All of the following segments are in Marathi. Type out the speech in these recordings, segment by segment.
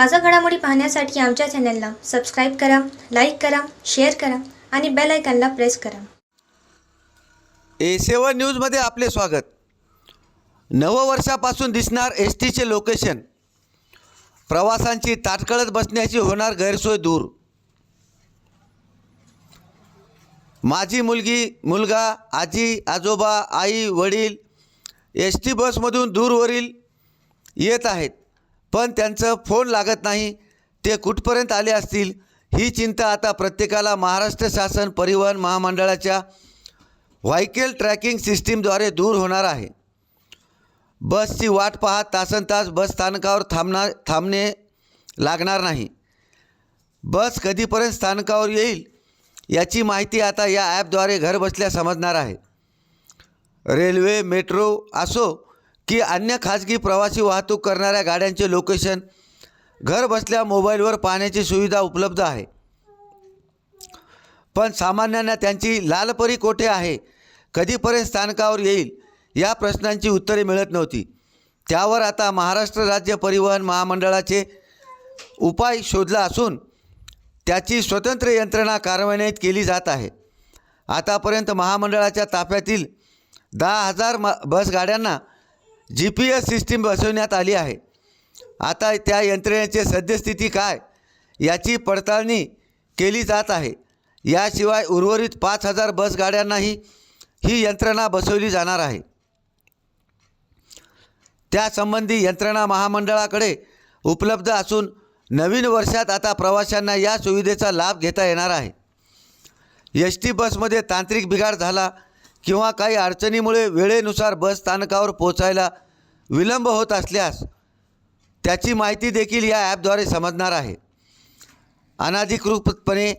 ताज़ा घडामोडी पाहण्यासाठी आमच्या चॅनलला सबस्क्राईब करा, लाईक करा, शेअर करा आणि बेल आयकॉनला प्रेस करा. A7 न्यूजमध्ये आपले स्वागत. नववर्षापासून दिसणार एस टीचे लोकेशन. प्रवाशांची ताटकळत बसण्याची होणार गैरसोय दूर. माझी मुलगी, मुलगा, आजी, आजोबा, आई, वडील एस टी बसमधून दूरवरील येत आहेत, पण त्यांचं फोन लागत नाही. ते कुठपर्यंत आले असतील ही चिंता आता प्रत्येकाला महाराष्ट्र शासन परिवहन महामंडळाच्या व्हायकल ट्रॅकिंग सिस्टीमद्वारे दूर होणार आहे. बसची वाट पाहत तासनतास बस स्थानकावर थांबणे लागणार नाही. बस कधीपर्यंत स्थानकावर येईल याची माहिती आता या ॲपद्वारे घरबसल्या समजणार आहे. रेल्वे, मेट्रो असो की अन्य खाजगी प्रवासी वाहतूक करणाऱ्या गाड्यांचे लोकेशन घरबसल्या मोबाईलवर पाहण्याची सुविधा उपलब्ध आहे. पण सामान्यांना त्यांची लालपरी कोठे आहे, कधीपर्यंत स्थानकावर येईल या प्रश्नांची उत्तरे मिळत नव्हती. त्यावर आता महाराष्ट्र राज्य परिवहन महामंडळाचे उपाय शोधला असून त्याची स्वतंत्र यंत्रणा कार्यान्वित केली जात आहे. आतापर्यंत महामंडळाच्या ताफ्यातील 10,000 बसगाड्यांना GPS सिस्टीम बसवण्यात आली आहे. आता त्या यंत्रणेची सद्यस्थिती काय याची केली जात आहे. याशिवाय उर्वरित 5,000 बसगाड्यांनाही ही यंत्रणा बसवली जाणार आहे. त्यासंबंधी यंत्रणा महामंडळाकडे उपलब्ध असून नवीन वर्षात आता प्रवाशांना या सुविधेचा लाभ घेता येणार आहे. एस टी बसमध्ये तांत्रिक बिघाड झाला किंवा काही अडचणीमुळे वेळेनुसार बस स्थानकावर पोहोचायला विलंब होत असल्यास त्याची माहिती देखील या ॲपद्वारे समजणार आहे. अनधिकृतपणे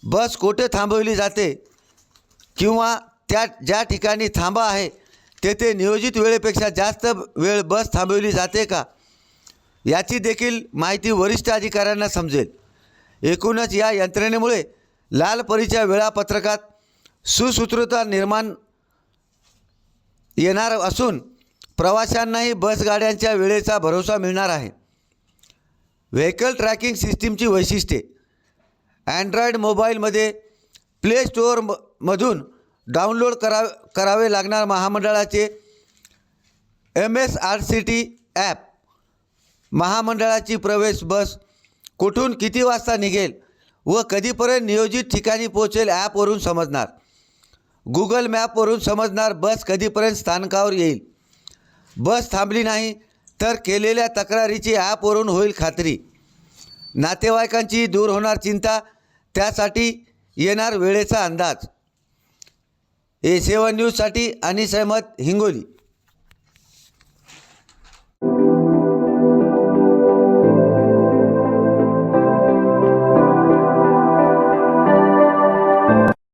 बस कोठे थांबवली जाते किंवा ज्या ठिकाणी थांबा आहे तेथे नियोजित वेळेपेक्षा जास्त वेळ बस थांबवली जाते का याची देखील माहिती वरिष्ठ अधिकाऱ्यांना समजेल. एकूणच या यंत्रणेमुळे लालपरीच्या वेळापत्रकात सुसूत्रता निर्माण येणार असून प्रवाशांनाही बसगाड्यांच्या वेळेचा भरोसा मिळणार आहे. व्हेकल ट्रॅकिंग सिस्टीमची वैशिष्ट्ये. अँड्रॉईड मोबाईलमध्ये प्ले स्टोअरमधून डाउनलोड करावे लागणार महामंडळाचे MSRTC ॲप. महामंडळाची प्रवेश बस कुठून किती वाजता निघेल व कधीपर्यंत नियोजित ठिकाणी पोहोचेल ॲपवरून समजणार. गुगल मॅपवरून समजणार बस कधीपर्यंत स्थानकावर येईल. बस थांबली नाही तर केलेल्या तक्रारीची ॲपवरून होईल खात्री. नातेवाईकांची दूर होणार चिंता, त्यासाठी येणार वेळेचा अंदाज. A7 न्यूजसाठी अनिस अहमद, हिंगोली.